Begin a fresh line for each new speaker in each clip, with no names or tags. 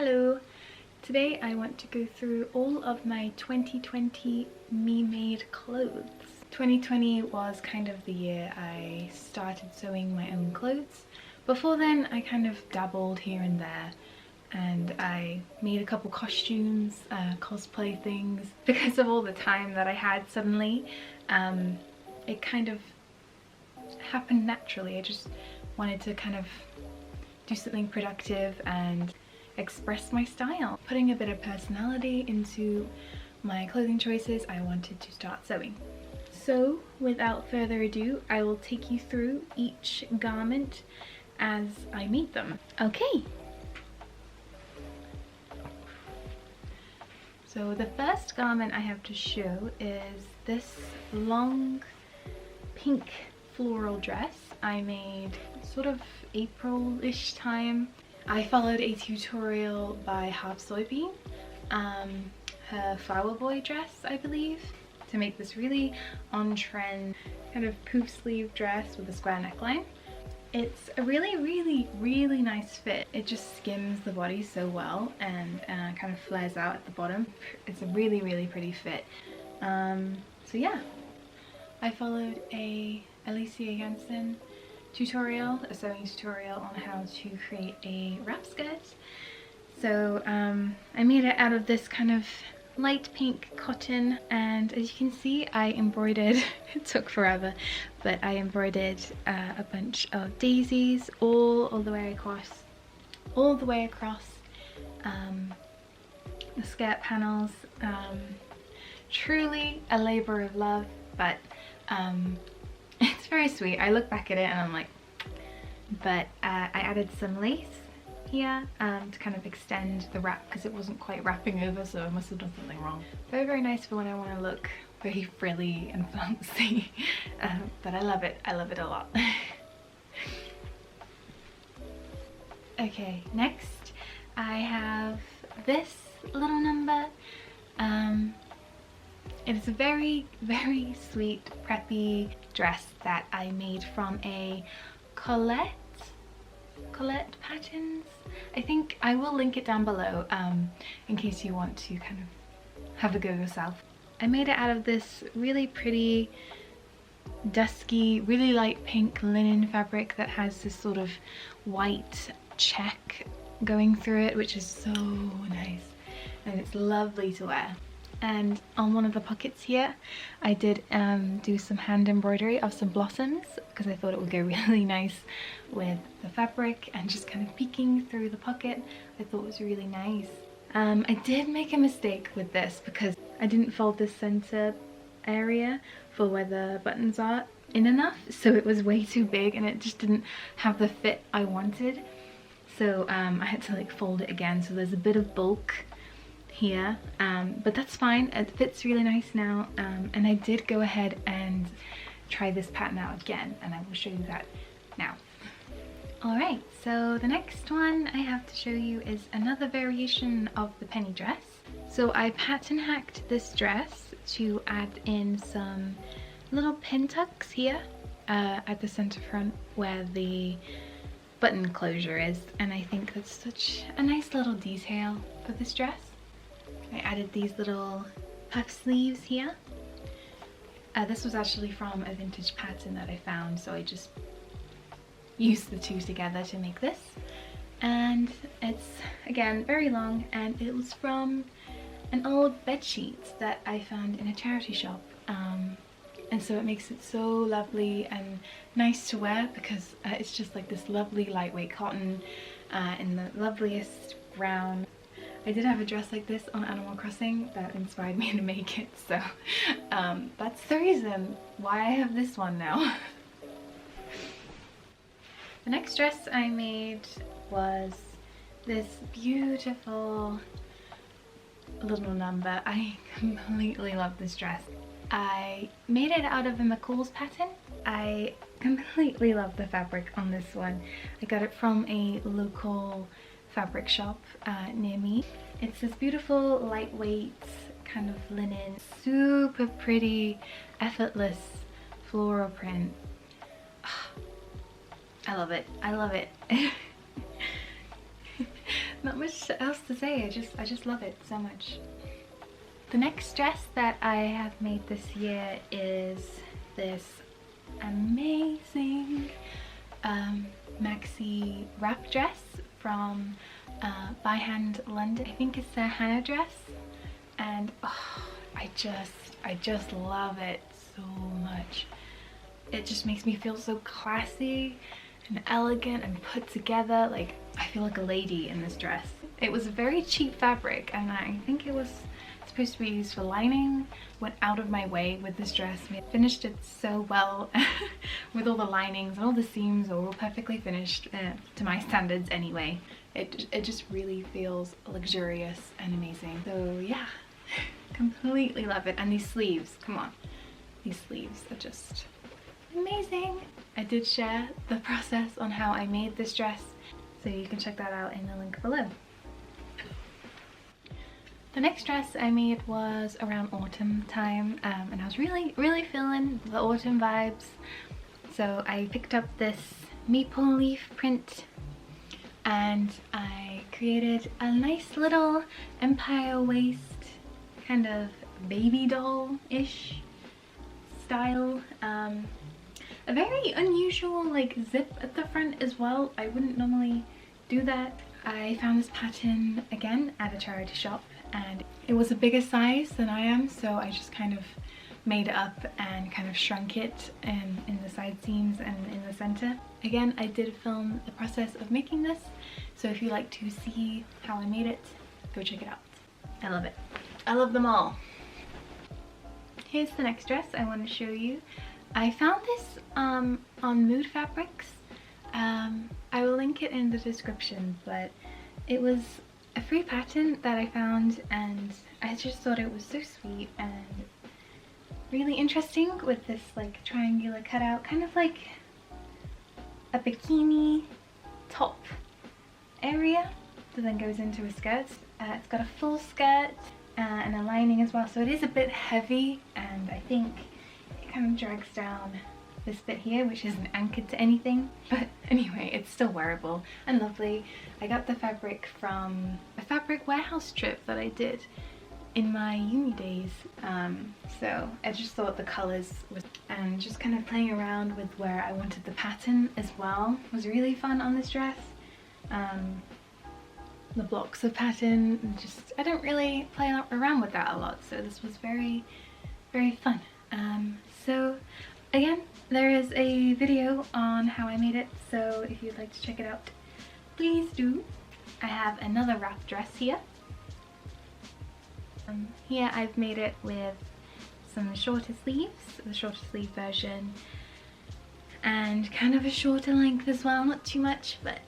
Hello! Today I want to go through all of my 2020 me-made clothes. 2020 was kind of the year I started sewing my own clothes. Before then I kind of dabbled here and there and I made a couple costumes, cosplay things. Because of all the time that I had suddenly, it kind of happened naturally. I just wanted to kind of do something productive and express my style. Putting a bit of personality into my clothing choices, I wanted to start sewing. So without further ado, I will take you through each garment as I made them. Okay. So the first garment I have to show is this long pink floral dress I made sort of April-ish time. I followed a tutorial by Half Soybean, her Flower Boy dress I believe, to make this really on-trend kind of poof sleeve dress with a square neckline. It's a really nice fit. It just skims the body so well and kind of flares out at the bottom. It's a really pretty fit. So yeah, I followed a Alicia Jansen tutorial, a sewing tutorial on how to create a wrap skirt. So I made it out of this kind of light pink cotton, and as you can see I embroidered, it took forever, but I embroidered a bunch of daisies all the way across the skirt panels. Truly a labor of love, but it's very sweet. I look back at it and I'm like, but I added some lace here to kind of extend the wrap because it wasn't quite wrapping over, so I must have done something wrong. Very nice for when I want to look very frilly and fancy, but I love it a lot. Okay, next I have this little number. It's a very sweet preppy dress that I made from a Colette Patterns. I think I will link it down below in case you want to kind of have a go yourself. I made it out of this really pretty dusky, really light pink linen fabric that has this sort of white check going through it, which is so nice and it's lovely to wear. And on one of the pockets here I did do some hand embroidery of some blossoms because I thought it would go really nice with the fabric, and just kind of peeking through the pocket I thought was really nice. I did make a mistake with this because I didn't fold this center area for where the buttons are in enough, so it was way too big and it just didn't have the fit I wanted. So I had to like fold it again, so there's a bit of bulk here, but that's fine. It fits really nice now, and I did go ahead and try this pattern out again, and I will show you that now. Alright, so the next one I have to show you is another variation of the penny dress. So I pattern hacked this dress to add in some little pin tucks here at the center front where the button closure is, and I think that's such a nice little detail for this dress. I added these little puff sleeves here. This was actually from a vintage pattern that I found, so I just used the two together to make this. And it's, again, very long, and it was from an old bedsheet that I found in a charity shop. And so it makes it so lovely and nice to wear because it's just like this lovely lightweight cotton in the loveliest brown. I did have a dress like this on Animal Crossing that inspired me to make it, so that's the reason why I have this one now. The next dress I made was this beautiful little number. I completely love this dress. I made it out of a McCall's pattern. I completely love the fabric on this one. I got it from a local fabric shop near me. It's this beautiful lightweight kind of linen, super pretty, effortless floral print. I love it. I love it. Not much else to say. I just love it so much. The next dress that I have made this year is this amazing Maxi wrap dress from By Hand London. I think it's their Hannah dress, and oh, I just love it so much. It just makes me feel so classy and elegant and put together. Like, I feel like a lady in this dress. It was a very cheap fabric, and I think it was supposed to be used for lining. Went out of my way with this dress. We finished it so well with all the linings and all the seams are all perfectly finished to my standards anyway. It just really feels luxurious and amazing. So yeah, completely love it. And these sleeves, come on, these sleeves are just amazing. I did share the process on how I made this dress, so you can check that out in the link below. The next dress I made was around autumn time, and I was really feeling the autumn vibes. So I picked up this maple leaf print and I created a nice little empire waist, kind of baby doll-ish style. A very unusual like zip at the front as well. I wouldn't normally do that. I found this pattern again at a charity shop, and it was a bigger size than I am, so I just kind of made it up and kind of shrunk it in the side seams and in the center. Again, I did film the process of making this, so if you like to see how I made it, go check it out. I love it. I love them all. Here's the next dress I want to show you. I found this on Mood Fabrics. I will link it in the description, but it was a free pattern that I found, and I just thought it was so sweet and really interesting with this like triangular cutout, kind of like a bikini top area that then goes into a skirt. It's got a full skirt and a lining as well, so it is a bit heavy, and I think it kind of drags down this bit here, which isn't anchored to anything, but anyway, it's still wearable and lovely. I got the fabric from a fabric warehouse trip that I did in my uni days, so I just thought the colors and just kind of playing around with where I wanted the pattern as well was really fun on this dress. The blocks of pattern, just I don't really play around with that a lot, so this was very fun. So again, there is a video on how I made it, so if you'd like to check it out, please do. I have another wrap dress here. Here I've made it with some shorter sleeves, the shorter sleeve version, and kind of a shorter length as well, not too much, but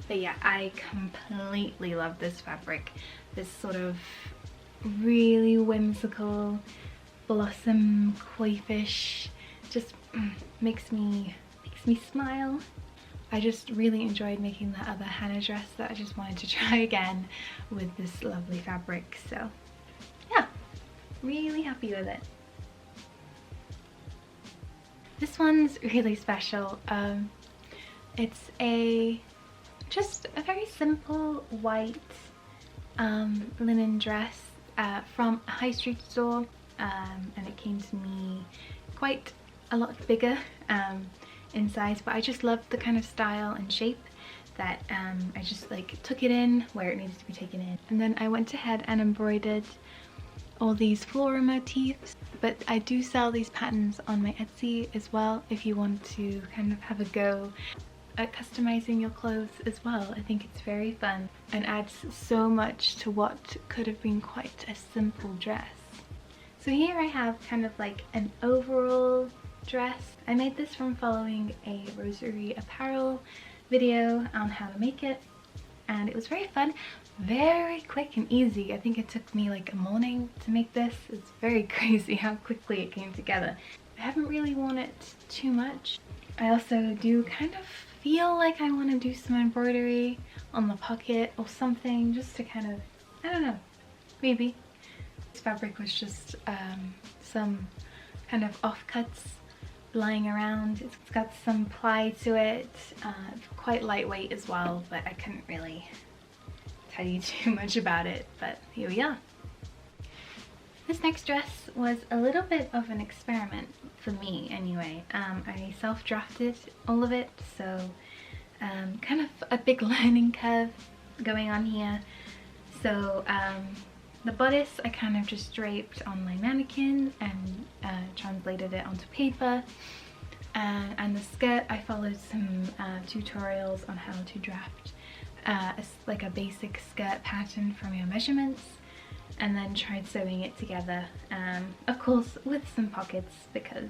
yeah, I completely love this fabric. This sort of really whimsical blossom coifish just makes me smile. I just really enjoyed making that other Hannah dress that I just wanted to try again with this lovely fabric, so yeah, really happy with it. This one's really special. It's just a very simple white linen dress from a high street store, and it came to me quite a lot bigger in size, but I just loved the kind of style and shape that I just like took it in where it needed to be taken in. And then I went ahead and embroidered all these floral motifs, but I do sell these patterns on my Etsy as well if you want to kind of have a go at customizing your clothes as well. I think it's very fun and adds so much to what could have been quite a simple dress. So here I have kind of like an overall dress. I made this from following a Rosary Apparel video on how to make it, and it was very fun, very quick and easy. I think it took me like a morning to make this. It's very crazy how quickly it came together. I haven't really worn it too much. I also do kind of feel like I want to do some embroidery on the pocket or something, just to kind of, I don't know, maybe. This fabric was just some kind of offcuts lying around. It's got some ply to it, quite lightweight as well, but I couldn't really tell you too much about it, but here we are. This next dress was a little bit of an experiment for me anyway. I self-drafted all of it, so kind of a big learning curve going on here. So the bodice I kind of just draped on my mannequin and translated it onto paper, and the skirt I followed some tutorials on how to draft like a basic skirt pattern from your measurements, and then tried sewing it together, of course with some pockets, because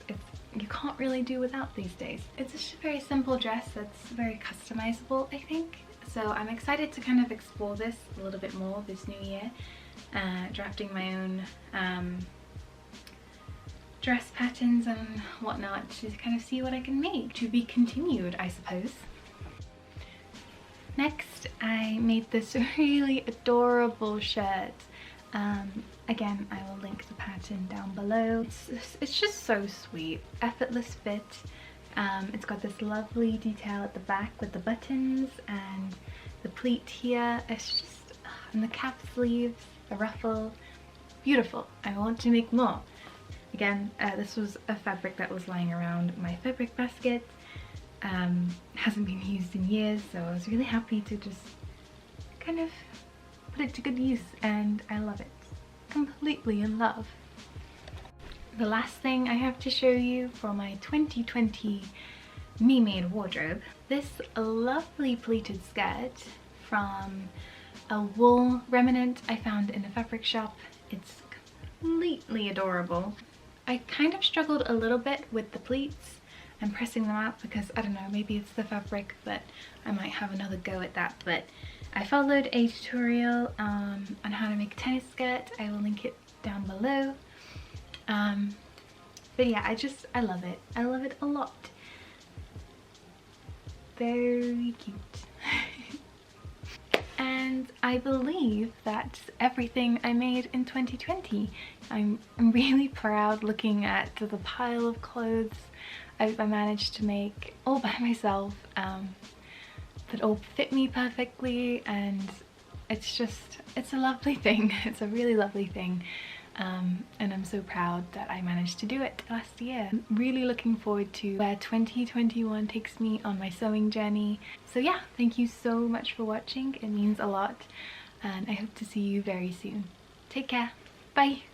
you can't really do without these days. It's a very simple dress that's very customizable, I think. So I'm excited to kind of explore this a little bit more this new year, drafting my own dress patterns and whatnot to kind of see what I can make. To be continued, I suppose. Next, I made this really adorable shirt. Again, I will link the pattern down below. It's just so sweet. Effortless fit. It's got this lovely detail at the back with the buttons and the pleat here. It's just, and the cap sleeves, the ruffle. Beautiful. I want to make more. Again, this was a fabric that was lying around my fabric basket. Hasn't been used in years, so I was really happy to just kind of put it to good use, and I love it. Completely in love. The last thing I have to show you for my 2020 me-made wardrobe, this lovely pleated skirt from a wool remnant I found in a fabric shop. It's completely adorable. I kind of struggled a little bit with the pleats and pressing them out because, I don't know, maybe it's the fabric, but I might have another go at that. But I followed a tutorial on how to make a tennis skirt. I will link it down below. But yeah, I love it. I love it a lot. Very cute. And I believe that's everything I made in 2020. I'm really proud looking at the pile of clothes I managed to make all by myself, that all fit me perfectly, and it's a lovely thing. It's a really lovely thing, and I'm so proud that I managed to do it last year. I'm really looking forward to where 2021 takes me on my sewing journey. So yeah, thank you so much for watching. It means a lot, and I hope to see you very soon. Take care. Bye.